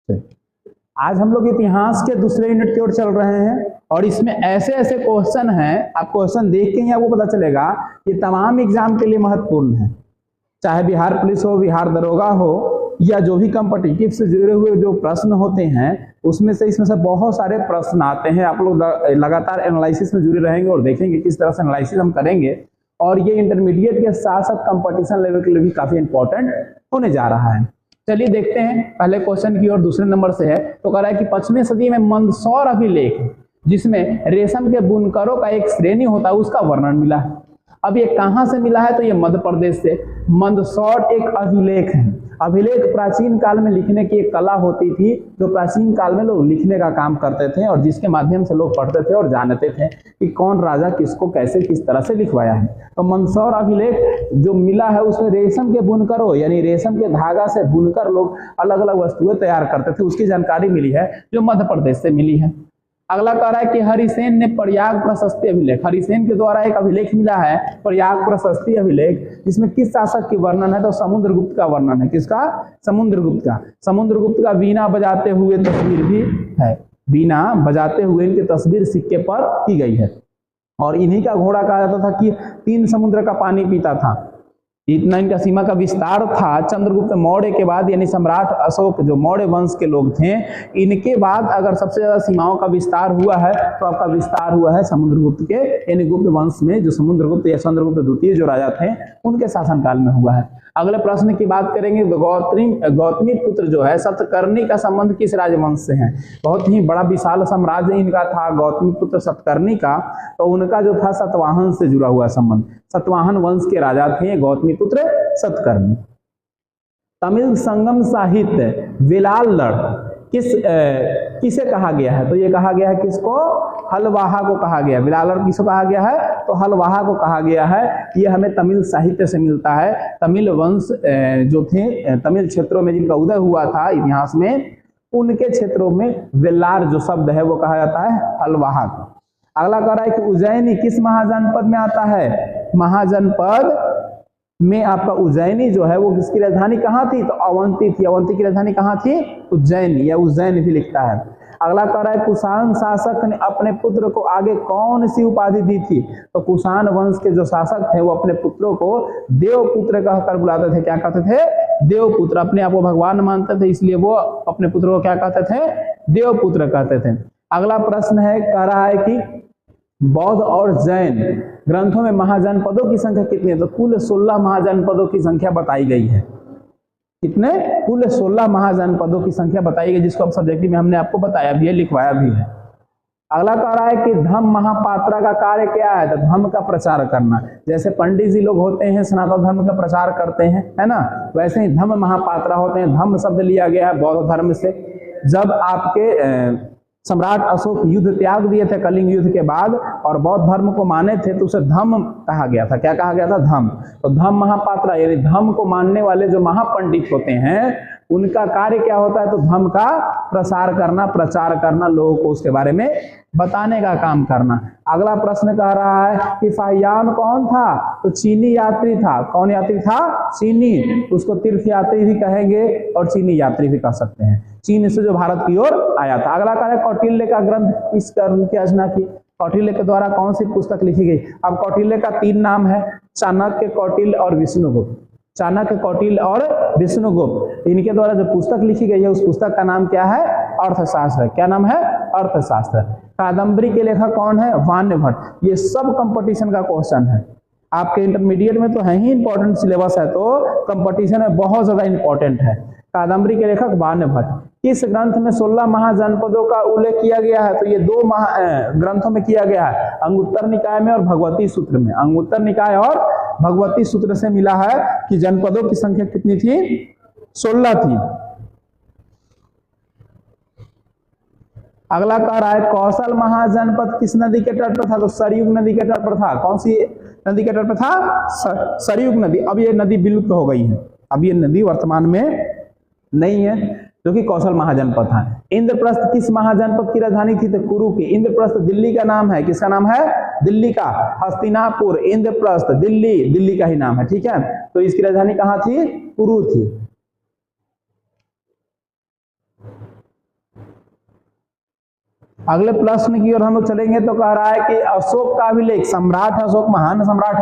आज हम लोग इतिहास के दूसरे यूनिट की ओर चल रहे हैं और इसमें ऐसे ऐसे क्वेश्चन हैं, आप क्वेश्चन देख के ही आपको पता चलेगा कि तमाम एग्जाम के लिए महत्वपूर्ण है। चाहे बिहार पुलिस हो, बिहार दरोगा हो, या जो भी कॉम्पिटिटिव से जुड़े हुए जो प्रश्न होते हैं उसमें से इसमें से बहुत सारे प्रश्न आते हैं। आप लोग लगातार एनालिसिस में जुड़े रहेंगे और देखेंगे किस तरह से एनालिसिस हम करेंगे, और ये इंटरमीडिएट के साथ साथ कंपटीशन लेवल के लिए भी काफी इंपॉर्टेंट होने जा रहा है। चलिए देखते हैं पहले क्वेश्चन की ओर। दूसरे नंबर से है तो कह रहा है कि 5वीं सदी में मंदसौर अभिलेख जिसमें रेशम के बुनकरों का एक श्रेणी होता है उसका वर्णन मिला है। अब ये कहाँ से मिला है? तो ये मध्य प्रदेश से। मंदसौर एक अभिलेख है। अभिलेख प्राचीन काल में लिखने की एक कला होती थी जो प्राचीन काल में लोग लिखने का काम करते थे और जिसके माध्यम से लोग पढ़ते थे और जानते थे कि कौन राजा किसको कैसे किस तरह से लिखवाया है। तो मंदसौर अभिलेख जो मिला है उसमें रेशम के बुनकरों यानी रेशम के धागा से बुनकर लोग अलग अलग वस्तुएं तैयार करते थे, उसकी जानकारी मिली है जो मध्य प्रदेश से मिली है। अगला कह रहा है कि हरिसेन ने प्रयाग प्रशस्ति अभिलेख, हरिसेन के द्वारा एक अभिलेख मिला है प्रयाग प्रशस्ति अभिलेख, जिसमें किस शासक की वर्णन है? तो समुद्रगुप्त का वर्णन है। किसका? समुद्रगुप्त का। समुद्रगुप्त का बीना बजाते हुए तस्वीर भी है। बीना बजाते हुए इनकी तस्वीर सिक्के पर की गई है और इन्हीं का घोड़ा कहा जाता था कि 3 समुद्र का पानी पीता था। इतना इनका सीमा का विस्तार था। चंद्रगुप्त मौर्य के बाद यानी सम्राट अशोक जो मौर्य वंश के लोग थे, इनके बाद अगर सबसे ज्यादा सीमाओं का विस्तार हुआ है तो आपका विस्तार हुआ है समुद्रगुप्त के यानी गुप्त वंश में, जो समुद्रगुप्त या चंद्रगुप्त द्वितीय जो राजा थे उनके शासनकाल में हुआ है। अगले प्रश्न की बात करेंगे तो गौतमी पुत्र जो है सतकर्णी का संबंध किस राजवंश से है? बहुत ही बड़ा विशाल साम्राज्य इनका था गौतमी पुत्र सतकर्णी का, तो उनका जो था सतवाहन से जुड़ा हुआ संबंध। सतवाहन वंश के राजा थे गौतमी पुत्र सतकर्णी। तमिल संगम साहित्य वेलाल्लड़ किसे कहा गया है? तो ये कहा गया है किसको? हलवाहा को कहा गया। वेलाल्लड़ किसको कहा गया है? तो हलवाहा को कहा गया है। ये हमें तमिल साहित्य से मिलता है। तमिल वंश जो थे तमिल क्षेत्रों में जिनका उदय हुआ था इतिहास में, उनके क्षेत्रों में वेलार जो शब्द है वो कहा जाता है हलवाहा को। अगला कह रहा है कि उज्जैनी किस महाजनपद में आता है? महाजनपद में आपका उज्जैनी जो है वो किसकी राजधानी कहाँ थी? तो अवंती थी। अवंती की राजधानी कहाँ थी? उज्जैन या उज्जैन भी लिखता है। अगला कह रहा है कुषाण शासक ने अपने पुत्र को आगे कौन सी उपाधि दी थी? तो कुषाण वंश के जो शासक थे वो अपने पुत्रों को देवपुत्र कहकर बुलाते थे। क्या कहते थे? देवपुत्र। अपने आप को भगवान मानते थे इसलिए वो अपने पुत्रों को क्या कहते थे? देवपुत्र कहते थे। अगला प्रश्न है, कह रहा है कि बौद्ध और जैन ग्रंथों में महाजनपदों की संख्या कितनी है? तो कुल 16 महाजनपदों की संख्या बताई गई है। कितने? कुल 16 महाजनपदों की संख्या बताई गई, जिसको अब सब्जेक्टिव में हमने आपको बताया भी है, लिखवाया भी है। अगला कह रहा है कि धम्म महापात्रा का कार्य क्या है? तो धम्म का प्रचार करना। जैसे पंडित जी लोग होते हैं सनातन धर्म का प्रचार करते हैं, है ना, वैसे ही धम्म महापात्रा होते हैं। धम्म शब्द लिया गया है बौद्ध धर्म से। जब आपके सम्राट अशोक युद्ध त्याग दिए थे कलिंग युद्ध के बाद और बौद्ध धर्म को माने थे तो उसे धम्म कहा गया था। क्या कहा गया था? धम्म। तो धम्म महापात्रा यानी धम्म को मानने वाले जो महापंडित होते हैं उनका कार्य क्या होता है? तो धम्म का प्रसार करना, प्रचार करना, लोगों को उसके बारे में बताने का काम करना। अगला प्रश्न कह रहा है कि फाहियान कौन था? तो चीनी यात्री था। कौन यात्री था? चीनी। उसको तीर्थ यात्री भी कहेंगे और चीनी यात्री भी कह सकते हैं। चीन से जो भारत की ओर आया था। अगला कह रहा है कौटिल्य का ग्रंथ किस ग्रंथ की रचना की? कौटिल्य के द्वारा कौन सी पुस्तक लिखी गई? अब कौटिल्य का 3 नाम है, चाणक्य, कौटिल्य और विष्णुगुप्त। चाणक्य, कौटिल्य और विष्णुगुप्त, इनके द्वारा जो पुस्तक लिखी गई है उस पुस्तक का नाम क्या है? अर्थशास्त्र। क्या नाम है? अर्थशास्त्र। कादम्बरी के लेखक कौन है? वाण्यभट्ट। ये सब कंपटीशन का क्वेश्चन है। आपके इंटरमीडिएट में तो है ही इंपॉर्टेंट सिलेबस है, तो कंपटीशन में बहुत ज्यादा इंपॉर्टेंट है। कादम्बरी के लेखक वाण्यभट्ट। किस ग्रंथ में 16 महाजनपदों का उल्लेख किया गया है? तो ये 2 ग्रंथों में किया गया है, अंगुत्तर निकाय में और भगवती सूत्र में। अंगुत्तर निकाय और भगवती सूत्र से मिला है कि जनपदों की संख्या कितनी थी? 16 थी। अगला कह रहा है कौशल महाजनपद किस नदी के तट पर था? तो सरयुग नदी के तट पर था। कौन सी नदी के तट पर था? सरयुग नदी। अब ये नदी विलुप्त हो गई है, अब ये नदी वर्तमान में नहीं है, जो कि कौशल महाजनपद था। इंद्रप्रस्थ किस महाजनपद की राजधानी थी? तो कुरु की। इंद्रप्रस्थ दिल्ली का नाम है। किसका नाम है? दिल्ली का। हस्तिनापुर, इंद्रप्रस्थ, दिल्ली, दिल्ली का ही नाम है। ठीक है, तो इसकी राजधानी कहाँ थी? कुरु थी। अगले प्रश्न की ओर हम लोग चलेंगे तो कह रहा है कि अशोक का अभिलेख, सम्राट अशोक, महान सम्राट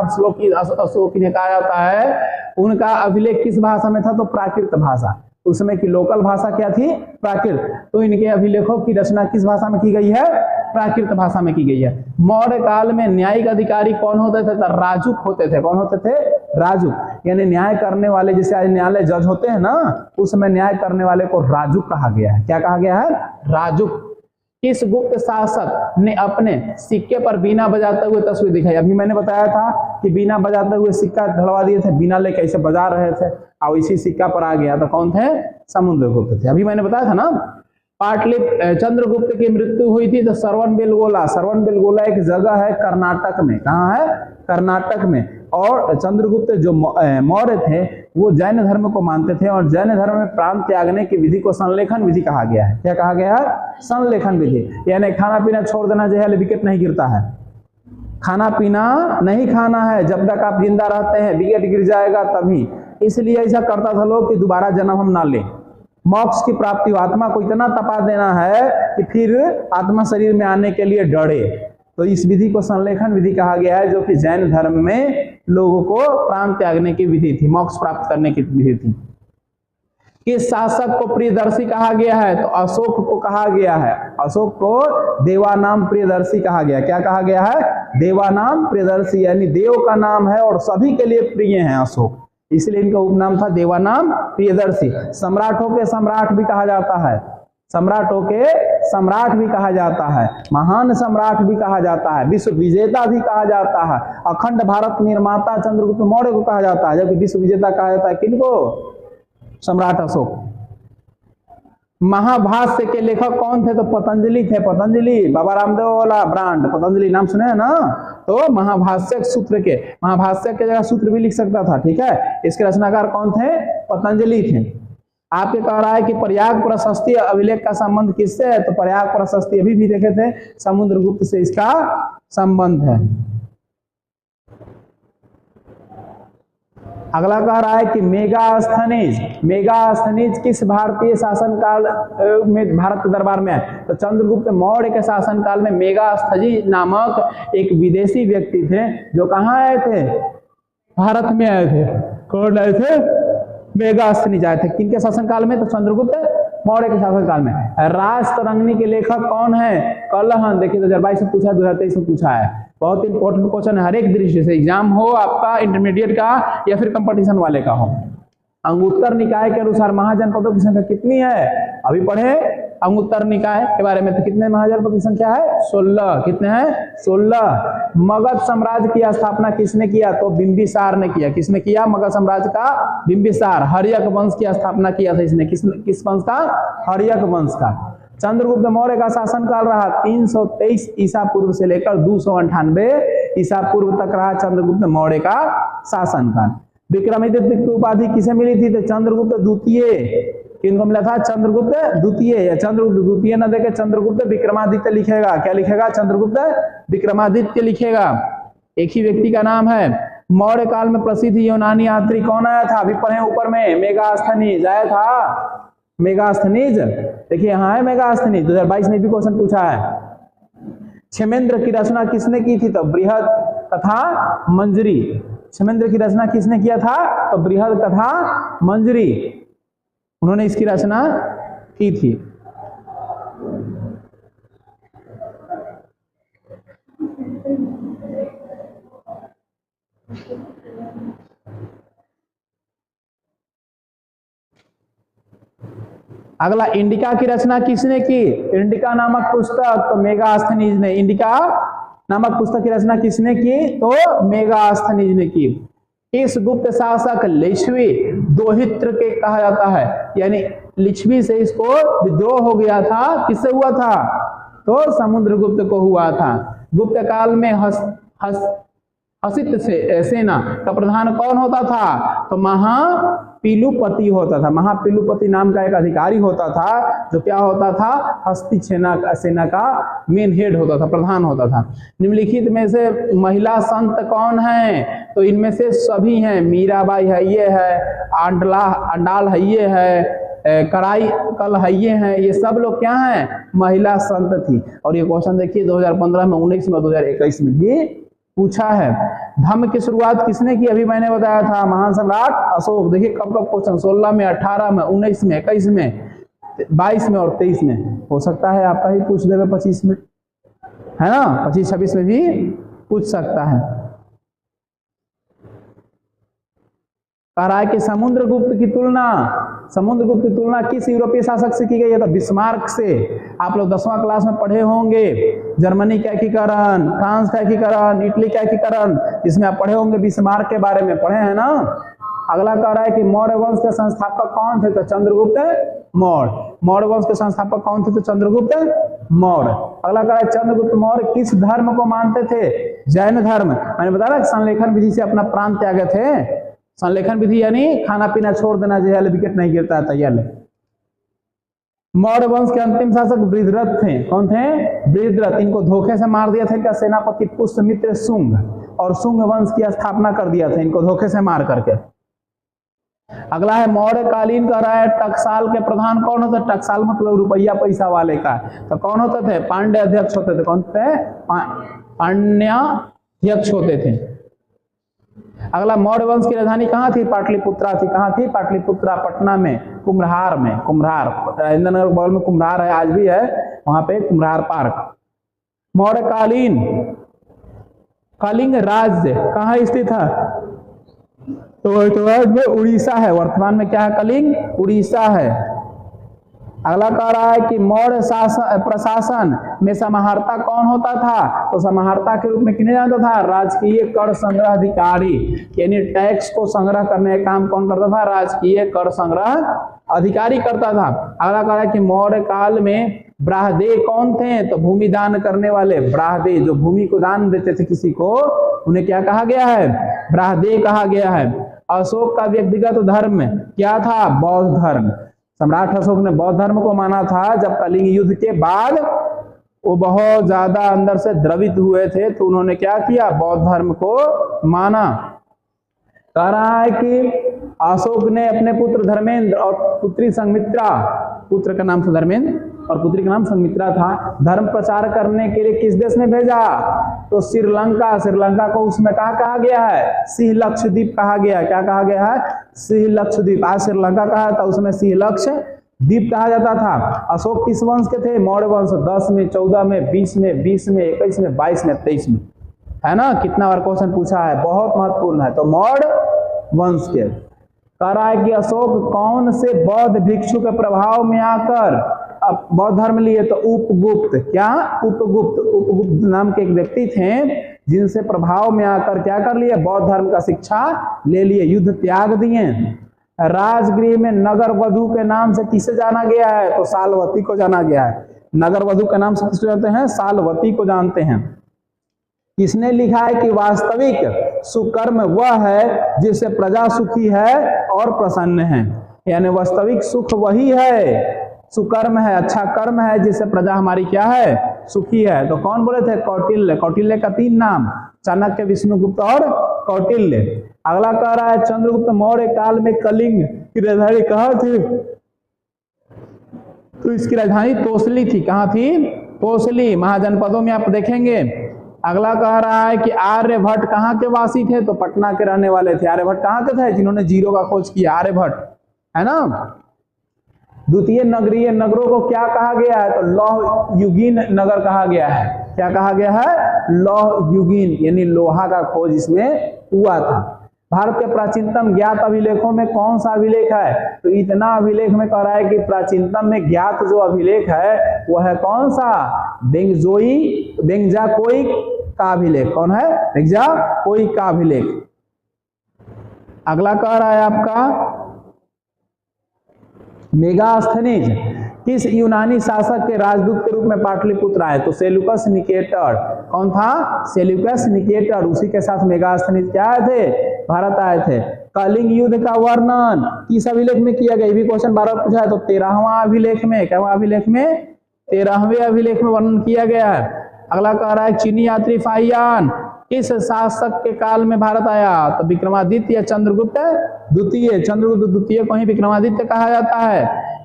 अशोक ने कहा जाता है, उनका अभिलेख किस भाषा में था? तो प्राकृत भाषा। उस समय की लोकल भाषा क्या थी? प्राकृत। तो इनके अभिलेखों की रचना किस भाषा में की गई है? प्राकृत भाषा में की गई है। मौर्य काल में न्यायिक अधिकारी कौन होते थे? तो राजुक होते थे। कौन होते थे? राजुक। यानी न्याय करने वाले, जैसे आज न्यायालय जज होते हैं ना, उस समय न्याय करने वाले को राजुक कहा गया है। क्या कहा गया है? राजुक। किस गुप्त शासक ने अपने सिक्के पर बीना बजाते हुए तस्वीर दिखाई? अभी मैंने बताया था कि बीना बजाते हुए सिक्का ढलवा दिए थे, बीना लेके ऐसे बजा रहे थे और इसी सिक्का पर आ गया। तो कौन थे? समुद्रगुप्त थे। अभी मैंने बताया था ना। चंद्रगुप्त की मृत्यु हुई थी तो श्रवणबेलगोला, श्रवणबेलगोला एक जगह है कर्नाटक में। कहाँ है? कर्नाटक में। और चंद्रगुप्त जो मौर्य थे वो जैन धर्म को मानते थे और जैन धर्म में प्राण त्यागने की विधि को संलेखन विधि कहा गया है। क्या कहा गया है? संलेखन विधि। यानी खाना पीना छोड़ देना चाहिए, विकेट नहीं गिरता है। खाना पीना नहीं खाना है जब तक आप जिंदा रहते हैं, विकेट गिर जाएगा तभी। इसलिए ऐसा करता था लोग कि दोबारा जन्म हम ना लें। मोक्ष की प्राप्ति, आत्मा को इतना तपा देना है कि फिर आत्मा शरीर में आने के लिए डरे। तो इस विधि को संलेखन विधि कहा गया है, जो कि जैन धर्म में लोगों को प्राण त्यागने की विधि थी, मोक्ष प्राप्त करने की विधि थी। किस शासक को प्रियदर्शी कहा गया है? तो अशोक को कहा गया है। अशोक को देवानाम प्रियदर्शी कहा गया। क्या कहा गया है? देवानाम प्रियदर्शी, यानी देव का नाम है और सभी के लिए प्रिय है अशोक, इसलिए इनका उपनाम था देवानाम प्रियदर्शी। सम्राटों के सम्राट भी कहा जाता है, सम्राटों के सम्राट भी कहा जाता है, महान सम्राट भी कहा जाता है, विश्व विजेता भी कहा जाता है। अखंड भारत निर्माता चंद्रगुप्त मौर्य को कहा जाता है, जबकि विश्व विजेता कहा जाता है किनको? सम्राट अशोक। महाभाष्य के लेखक कौन थे? तो पतंजलि थे। पतंजलि बाबा रामदेव वाला ब्रांड, पतंजलि नाम सुने हैं ना? तो महाभाष्य सूत्र के, महाभाष्य के जगह सूत्र भी लिख सकता था, ठीक है। इसके रचनाकार कौन थे? पतंजलि थे। आपके कह रहा है कि प्रयाग प्रशस्ति अभिलेख का संबंध किससे है? तो प्रयाग प्रशस्ति अभी भी देखे थे, समुद्रगुप्त से इसका संबंध है। अगला कह रहा है कि मेगास्थनीज, मेगास्थनीज किस भारतीय शासनकाल में भारत के दरबार में है? तो चंद्रगुप्त मौर्य के शासनकाल में मेगास्थनीज नामक एक विदेशी व्यक्ति थे, जो कहाँ आए थे? भारत में आए थे। कौन आए थे? मेगास्थनीज आए थे। किनके शासनकाल में? तो चंद्रगुप्त मौर्य के शासनकाल में। राजतरंगिणी के लेखक कौन है? कलहन। देखिए 2022 में पूछा, 2023 में पूछा है। बहुत इंपॉर्टेंट क्वेश्चन है, हर एक दृष्टि से, एग्जाम हो आपका इंटरमीडिएट का या फिर कंपटीशन वाले का हो। अंगुत्तर निकाय के अनुसार महाजनपदों की संख्या कितनी है? अभी पढ़े अंगुत्तर निकाय के बारे में, तो कितने महाजनपद की संख्या है? 16। कितने हैं? 16। मगध साम्राज्य की स्थापना किसने किया? तो बिंबिसार ने किया। किसने किया? मगध साम्राज्य का बिंबिसार। हर्यक वंश की स्थापना किया था इसने। किस वंश का? हर्यक वंश का। चंद्रगुप्त मौर्य का शासनकाल रहा 323 ईसा पूर्व से लेकर 298 ईसा पूर्व तक रहा चंद्रगुप्त मौर्य का शासनकाल। विक्रमादित्य की उपाधि किसे मिली थी? तो चंद्रगुप्त द्वितीय। किनको मिला था? चंद्रगुप्त द्वितीय। या चंद्रगुप्त द्वितीय न देखे चंद्रगुप्त विक्रमादित्य लिखेगा। क्या लिखेगा? चंद्रगुप्त विक्रमादित्य लिखेगा। एक ही व्यक्ति का नाम है। मौर्य काल में प्रसिद्ध यूनानी यात्री कौन आया था? अभी पढ़े ऊपर में, मेगास्थनीज आया था। मेगास्थनीज देखिए यहाँ है मेगास्थनीज, 2022 में भी क्वेश्चन पूछा है। क्षेमेंद्र की रचना किसने की थी? तो बृहद तथा मंजरी। क्षेमेंद्र की रचना किसने किया था? तो बृहद तथा मंजरी, उन्होंने इसकी रचना की थी। अगला, इंडिका की रचना किसने की? इंडिका नामक पुस्तक तो मेगास्थनीज ने। इंडिका नामक पुस्तक की रचना किसने की? तो मेगास्थनीज ने की। इस गुप्त शासक लिच्छवी दोहित्र के कहा जाता है, यानी लिच्छवी से इसको विद्रोह हो गया था। किससे हुआ था? तो समुद्रगुप्त को हुआ था। गुप्त काल में हसित सेना का प्रधान कौन होता था? तो महापिलुपति होता था। महापिलुपति नाम का एक अधिकारी होता था, जो क्या होता था? हस्ती सेना का मेन हेड होता था, प्रधान होता था। निम्नलिखित में से महिला संत कौन है? तो इनमें से सभी हैं। मीराबाई है, ये है, अंडाल है, ये है, कड़ाई कलहइये हैं, ये सब लोग क्या हैं, महिला संत थी। और ये क्वेश्चन देखिए 2015 में, 19 में, 2021 में भी पूछा है। धम्म की शुरुआत किसने की, अभी मैंने बताया था, महान सम्राट अशोक। देखिए कब कब क्वेश्चन, 16 में, 18 में, 19 में, 21 में, 22 में और 23 में। हो सकता है आपका ही पूछ देवे 25 में, है ना, 25, 26 में भी पूछ सकता है। कह रहा है कि समुद्रगुप्त की तुलना किस यूरोपीय शासक से की गई है, तो बिस्मार्क से। आप लोग 10वां क्लास में पढ़े होंगे, जर्मनी का एकीकरण, फ्रांस का एकीकरण, इटली का एकीकरण, इसमें आप पढ़े होंगे, बिस्मार्क के बारे में पढ़े हैं ना। अगला कह रहा है कि मौर्य वंश के संस्थापक कौन थे, तो चंद्रगुप्त मौर्य। मौर्य वंश के संस्थापक कौन थे, तो चंद्रगुप्त मौर्य। अगला कह रहा है चंद्रगुप्त मौर्य किस धर्म को मानते थे, जैन धर्म। मैंने बताया संलेखन विधि से अपना प्राण त्यागे थे। संलेखन विधि यानी खाना पीना छोड़ देना, जो विकेट नहीं गिरता है तैयार। मौर्य वंश के अंतिम शासक बृहद्रथ थे। कौन थे, बृहद्रथ। इनको धोखे से मार दिया था इनका सेनापति पुष्यमित्र शुंग, और शुंग वंश की स्थापना कर दिया था इनको धोखे से मार करके। अगला है मौर्य कालीन, कह रहा है टकसाल के प्रधान कौन होते, टकसाल मतलब रुपया पैसा वाले का, तो कौन होते थे, पांड्य अध्यक्ष होते थे। कौन थे, पांड्य अध्यक्ष होते थे। अगला मौर्य वंश की राजधानी कहाँ थी, पाटलिपुत्रा थी। कहाँ थी, पाटलिपुत्रा, पटना में, कुम्हरार में। कुम्हरार, इंद्रनगर बगल में कुम्हरार है, आज भी है वहां पे कुम्हरार पार्क। मौर्य कालीन कलिंग राज्य कहाँ स्थित है, तो वर्तमान में उड़ीसा है। वर्तमान में क्या है, कलिंग उड़ीसा है। अगला कह रहा है कि मौर्य प्रशासन में समाहर्ता कौन होता था, तो समाहर्ता के रूप में किन्हें जानता था, राजकीय कर संग्रह अधिकारी। यानी टैक्स को संग्रह करने का काम कौन करता था, राजकीय कर संग्रह अधिकारी करता था। अगला कह रहा है कि मौर्य काल में ब्राह्दे कौन थे, तो भूमि दान करने वाले। ब्राह्दे जो भूमि को दान देते थे किसी को, उन्हें क्या कहा गया है, ब्राह्दे कहा गया है। अशोक का व्यक्तिगत धर्म क्या था, बौद्ध धर्म। सम्राट अशोक ने बौद्ध धर्म को माना था। जब कलिंग युद्ध के बाद वो बहुत ज्यादा अंदर से द्रवित हुए थे, तो उन्होंने क्या किया, बौद्ध धर्म को माना। कह रहा है कि अशोक ने अपने पुत्र धर्मेंद्र और पुत्री संघमित्रा, पुत्र का नाम था धर्मेंद्र और पुत्री का नाम संघमित्रा था, धर्म प्रचार करने के लिए किस देश में भेजा, तो श्रीलंका। श्रीलंका को उसमें कहा गया है, सिंह लक्षद्वीप कहा गया। क्या कहा गया है, सिंह लक्षद्वीप। आज श्रीलंका कहा था, उसमें सिंह लक्षद्वीप कहा जाता था। अशोक किस वंश के थे, मौर्य वंश। 10 में, 14 में, 20 में, 20 में, 21 में, 22 में, 23 में, है ना। कितना बार क्वेश्चन पूछा है, बहुत महत्वपूर्ण है। तो मौर्य वंश के। कह रहा है कि अशोक कौन से बौद्ध भिक्षु के प्रभाव में आकर अब बौद्ध धर्म लिए, तो उपगुप्त। क्या, उपगुप्त। उपगुप्त नाम के एक व्यक्ति थे जिनसे प्रभाव में आकर क्या कर लिए, बौद्ध धर्म का शिक्षा ले लिए, युद्ध त्याग दिए। राजगृह में नगर वधु के नाम से किसे जाना गया है, तो सालवती को जाना गया है। नगर वधु के नाम से किसे जानते हैं, सालवती को जानते हैं। किसने लिखा है कि वास्तविक सुकर्म वह है जिससे प्रजा सुखी है और प्रसन्न है। यानी वास्तविक सुख वही है, सुकर्म है, अच्छा कर्म है, जिससे प्रजा हमारी क्या है, सुखी है। तो कौन बोले थे, कौटिल्य। कौटिल्य का 3 नाम, चाणक्य, विष्णुगुप्त और कौटिल्य। अगला कह रहा है चंद्रगुप्त मौर्य काल में कलिंग की राजधानी कहाँ थी, तो इसकी राजधानी तोसली थी। कहाँ थी, तोसली। महाजनपदों में आप देखेंगे। अगला कह रहा है कि आर्यभट्ट कहाँ के वासी थे, तो पटना के रहने वाले थे। आर्यभट्ट कहाँ के थे, जिन्होंने जीरो का खोज किया, आर्यभट्ट, है ना। द्वितीय नगरीय नगरों को क्या कहा गया है, तो लौह युगीन नगर कहा गया है। क्या कहा गया है, लौह युगीन, यानी लोहा का खोज इसमें हुआ था। भारत के प्राचीनतम ज्ञात अभिलेखों में कौन सा अभिलेख है, तो इतना अभिलेख में कह रहा है कि प्राचीनतम में ज्ञात जो अभिलेख है वह है कौन सा, बेंगजाकोई का अभिलेख। कौन है, बेंगजाकोई का अभिलेख। अगला कह रहा है आपका मेगास्थनीज किस यूनानी शासक के राजदूत के रूप में पाटलिपुत्र आए, तो सेल्यूकस निकेटर। कौन था, सेल्यूकस निकेटर। उसी के साथ मेगास्थनीज क्या आए थे, भारत आए थे। कलिंग युद्ध का वर्णन किस अभिलेख में किया गया, ये भी क्वेश्चन 12 पूछा है, तो 13वां अभिलेख में। क्या अभिलेख में, 13वें अभिलेख में वर्णन किया गया है। अगला कह रहा है चीनी यात्री फाहियान किस शासक के काल में भारत आया, तो विक्रमादित्य या चंद्रगुप्त द्वितीय। चंद्रगुप्त द्वितीय को ही विक्रमादित्य कहा जाता है।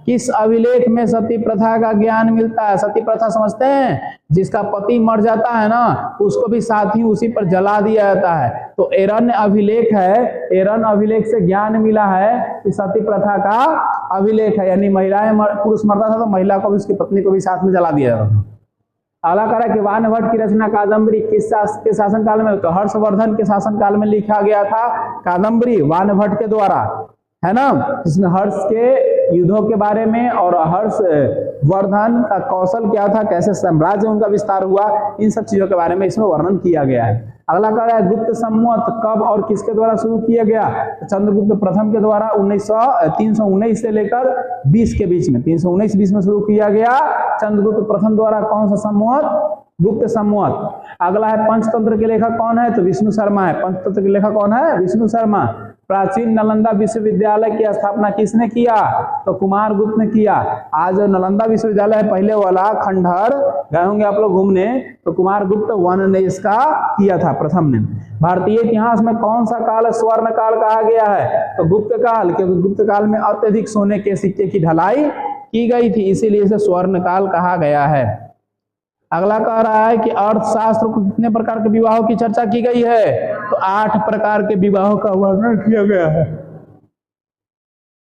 किस अभिलेख में सती प्रथा का ज्ञान मिलता है? सती प्रथा समझते हैं, जिसका पति मर जाता है ना, उसको भी साथ ही उसी पर जला दिया जाता है। तो एरण्य अभिलेख है, एरण्य अभिलेख से ज्ञान मिला है कि सती प्रथा का अभिलेख है, यानी महिलाएं पुरुष मरता था तो महिला को भी उसकी पत्नी को भी साथ में जला दिया जाता था। अगला कह रहा है कि वानभट्ट की रचना कादम्बरी किस के शासन काल में? तो हर्षवर्धन के शासन काल में लिखा गया था कादम्बरी वानभट्ट के द्वारा, है ना, जिसमें हर्ष के युद्धों के बारे में और हर्षवर्धन का कौशल क्या था, कैसे साम्राज्य उनका विस्तार हुआ, इन सब चीजों के बारे में इसमें वर्णन किया गया है। अगला कह रहा है गुप्त संवत कब और किसके द्वारा शुरू किया गया? तो चंद्रगुप्त प्रथम के द्वारा 319 से लेकर 20 के बीच में, 319-20 में शुरू किया गया चंद्रगुप्त प्रथम द्वारा। कौन सा संवत? गुप्त संवत। अगला है पंचतंत्र के लेखक कौन है? तो विष्णु शर्मा है। पंचतंत्र के लेखक कौन है? विष्णु शर्मा। प्राचीन नालंदा विश्वविद्यालय की स्थापना किसने किया? तो कुमारगुप्त ने किया। आज नालंदा विश्वविद्यालय है पहले वाला खंडहर, गए होंगे आप लोग घूमने, तो कुमारगुप्त वन ने इसका किया था, प्रथम ने। भारतीय इतिहास में कौन सा काल स्वर्ण काल कहा गया है? तो गुप्त काल, क्योंकि गुप्त काल में अत्यधिक सोने के सिक्के की ढलाई की गई थी, इसीलिए इसे स्वर्ण काल कहा गया है। अगला कह रहा है कि अर्थशास्त्र को कितने प्रकार के विवाहों की चर्चा की गई है? तो 8 प्रकार के विवाहों का वर्णन किया गया है।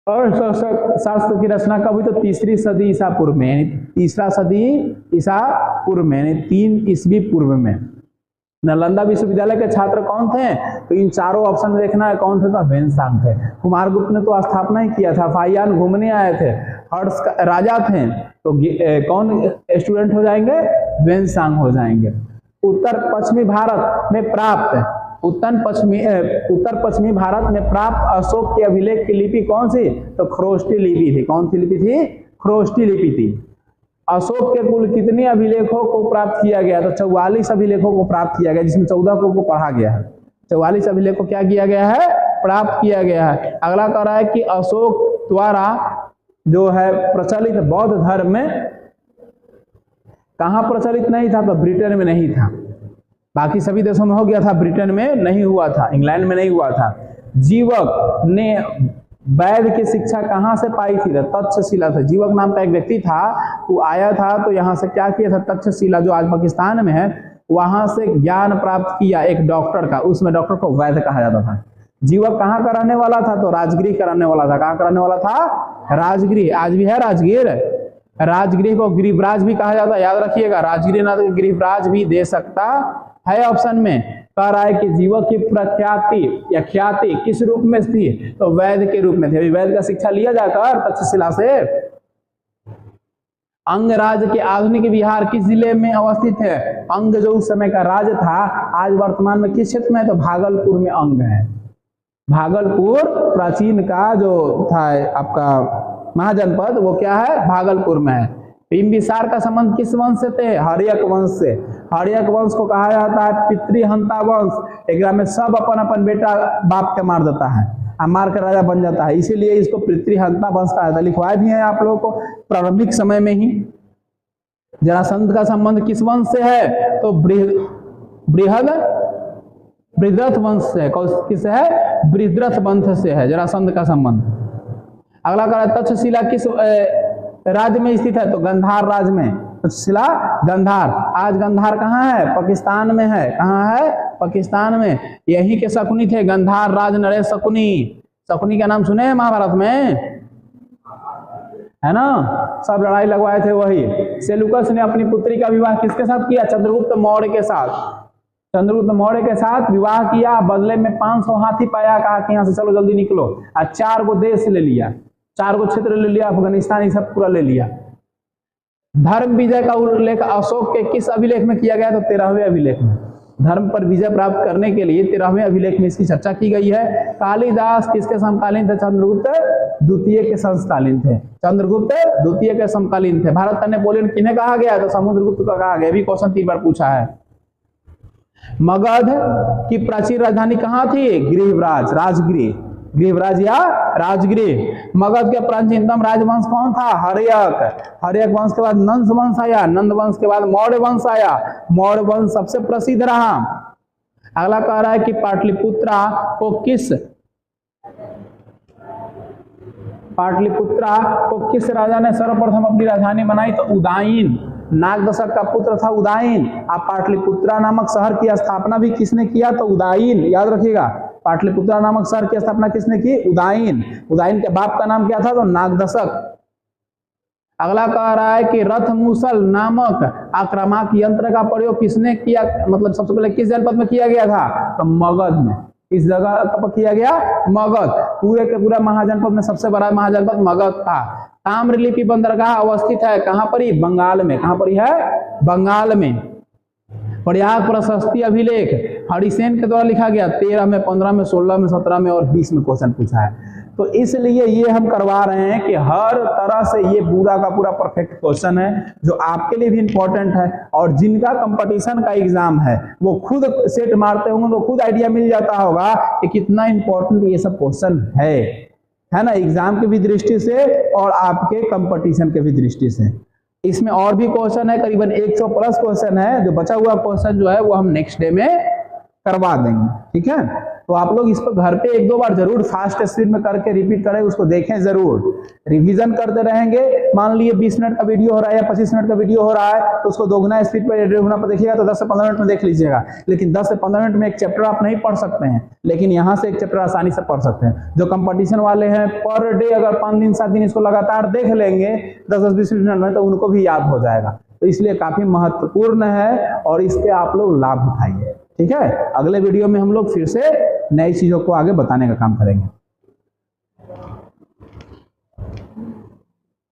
और शास्त्र की रचना कब हुई? तो 3री सदी ईसा पूर्व में, यानी 3रा सदी ईसा पूर्व में, यानी 3 ईस्वी पूर्व में। नालंदा विश्वविद्यालय के छात्र कौन थे? तो इन चारों ऑप्शन देखना है कौन थे, तो ह्वेन-त्सांग थे। कुमारगुप्त ने तो स्थापना ही किया था, फाहियान घूमने आए थे, हर्ष राजा थे, तो कौन स्टूडेंट हो जाएंगे? ह्वेन-त्सांग हो जाएंगे। उत्तर पश्चिमी भारत में प्राप्त उत्तर पश्चिमी भारत में प्राप्त अशोक के अभिलेख की लिपि कौन सी? तो खरोष्टी लिपि थी। कौन सी लिपि थी? खरोष्टी लिपि थी। अशोक के कुल कितने अभिलेखों को प्राप्त किया गया? तो 44 अभिलेखों को प्राप्त किया गया, जिसमें 14 को पढ़ा गया है। 44 अभिलेख को क्या किया गया है? प्राप्त किया गया है। अगला कह रहा है कि अशोक द्वारा जो है प्रचलित बौद्ध धर्म में कहाँ प्रचलित नहीं था? तो ब्रिटेन में नहीं था। बाकी सभी देशों में हो गया था, ब्रिटेन में नहीं हुआ था, इंग्लैंड में नहीं हुआ था। जीवक ने वैद्य की शिक्षा कहाँ से पाई थी? तक्षशिला से। जीवक नाम का एक व्यक्ति था, वो आया था तो यहाँ से क्या किया था? तक्षशिला जो आज पाकिस्तान में है, वहां से ज्ञान प्राप्त किया एक डॉक्टर का, उसमें डॉक्टर को वैद्य कहा जाता था। जीवक कहाँ का रहने वाला था? तो राजगिरी का रहने वाला था। कहाँ का रहने वाला था? राजगिरी। आज भी है राजगीर। राजगिरी को गिरिवराज भी कहा जाता है, याद रखिएगा। राजगिरी ना तो गिरिवराज भी दे सकता है ऑप्शन में। कह रहा है कि जीवक की प्रख्याति या ख्याति किस रूप में थी? तो वैद्य के रूप में थी। वैद्य का शिक्षा लिया जाकर तक्षशिला से। अंग राज्य के आधुनिक विहार किस जिले में अवस्थित है? अंग जो उस समय का राज्य था, आज वर्तमान में किस क्षेत्र में है? तो भागलपुर में अंग है। भागलपुर प्राचीन का जो था आपका महाजनपद, वो क्या है? भागलपुर में है। बिंबिसार का संबंध किस वंश से थे? हर्यक वंश से। हर्यक वंश को कहा जाता है पितृहंता वंश। एक में सब अपन अपन बेटा बाप के मार देता है, मार कर राजा बन जाता है, इसीलिए इसको पितृहंता वंश कहा जाता है। लिखवाए भी है आप लोगों को प्रारंभिक समय में ही। जरासंध का संबंध किस वंश से है? तो बृहद्रथ वंश से। किस है? बृहद्रथ वंश से है जरासंध का संबंध। अगला कह रहा है तक्षशिला किस राज्य में स्थित है? तो गंधार राज्य में। तक्षशिला गंधार। आज गंधार कहाँ है? पाकिस्तान में है। कहाँ है? पाकिस्तान में। यही के शकुनी थे, गंधार राज नरेश शकुनी। शकुनी का नाम सुने हैं महाभारत में, है ना? सब लड़ाई लगवाए थे वही। सेलुकस ने अपनी पुत्री का विवाह किसके साथ किया? चंद्रगुप्त मौर्य के साथ। चंद्रगुप्त मौर्य के साथ विवाह किया, बदले में 500 हाथी पाया, कहा कि यहाँ से चलो जल्दी निकलो। आज 4 गो देश ले लिया, 4 गो क्षेत्र ले लिया, अफगानिस्तान ये सब पूरा ले लिया। धर्म विजय का उल्लेख अशोक के किस अभिलेख में किया गया? तो 13वें अभिलेख में। धर्म पर विजय प्राप्त करने के लिए 13वें अभिलेख में इसकी चर्चा की गई है। कालिदास किसके समकालीन थे? चंद्रगुप्त द्वितीय के समकालीन थे। चंद्रगुप्त द्वितीय के समकालीन थे। भारत का नेपोलियन किन्हें कहा गया? तो समुद्रगुप्त को कहा गया। भी क्वेश्चन 3 बार पूछा है। मगध की प्राचीन राजधानी कहाँ थी? गिरिवराज, राजगिरी, गिरिवराज या राजगिरी। मगध के प्राचीनतम राजवंश कौन था? हर्यक। हर्यक वंश के बाद नंद वंश आया, नंद वंश के बाद मौर्य वंश आया। मौर्य वंश सबसे प्रसिद्ध रहा। अगला कह रहा है कि पाटलिपुत्रा को किस पाटलिपुत्रा को किस राजा ने सर्वप्रथम अपनी राजधानी बनाई? तो उदयन, नागदशक का पुत्र था उदयन। आप पाटलिपुत्रा नामक शहर की स्थापना भी किसने किया? तो उदयन, याद रखिएगा। पाटलिपुत्रा नामक शहर की स्थापना किसने की? उदयन। उदयन के बाप का नाम क्या था? तो नागदशक। अगला कह रहा है कि रथमूसल नामक आक्रामक यंत्र का प्रयोग किसने किया, मतलब सबसे पहले किस जनपद में किया गया था? तो मगध में। इस जगह पर किया गया? मगध। पूरे के पूरा महाजनपद में सबसे बड़ा महाजनपद मगध था। ताम्रलिपि बंदरगाह अवस्थित है कहां पर? बंगाल में। कहां पर है? बंगाल में। प्रयाग प्रशस्ति अभिलेख हरिसेन के द्वारा लिखा गया। 13 में, 15 में, 16 में, 17 में और 20 में क्वेश्चन पूछा है। तो इसलिए ये हम करवा रहे हैं कि हर तरह से ये पूरा का पूरा परफेक्ट क्वेश्चन है जो आपके लिए भी इंपॉर्टेंट है, और जिनका कंपटीशन का एग्जाम है वो खुद सेट मारते होंगे तो खुद आइडिया मिल जाता होगा कि कितना इंपॉर्टेंट ये सब क्वेश्चन है ना, एग्जाम की भी दृष्टि से और आपके कंपटीशन के भी दृष्टि से। इसमें और भी क्वेश्चन है, करीबन 100 प्लस क्वेश्चन है। जो बचा हुआ क्वेश्चन जो है वो हम नेक्स्ट डे में करवा देंगे, ठीक है। तो आप लोग इस पर घर पे 1-2 बार जरूर फास्ट स्पीड में करके रिपीट करें, उसको देखें जरूर, रिवीजन करते रहेंगे। मान लिए 20 मिनट का वीडियो हो रहा है या 25 मिनट का वीडियो हो रहा है तो उसको दोगुना स्पीड पर रेडियो पर देखिएगा तो 10 से 15 मिनट में देख लीजिएगा। लेकिन 10 से 15 मिनट में एक चैप्टर आप नहीं पढ़ सकते हैं, लेकिन यहाँ से एक चैप्टर आसानी से पढ़ सकते हैं। जो कंपटीशन वाले हैं पर डे अगर 5 दिन 7 दिन इसको लगातार देख लेंगे 10-20 मिनट में तो उनको भी याद हो जाएगा। तो इसलिए काफी महत्वपूर्ण है और इसके आप लोग लाभ उठाइए, ठीक है। अगले वीडियो में हम लोग फिर से नई चीजों को आगे बताने का काम करेंगे।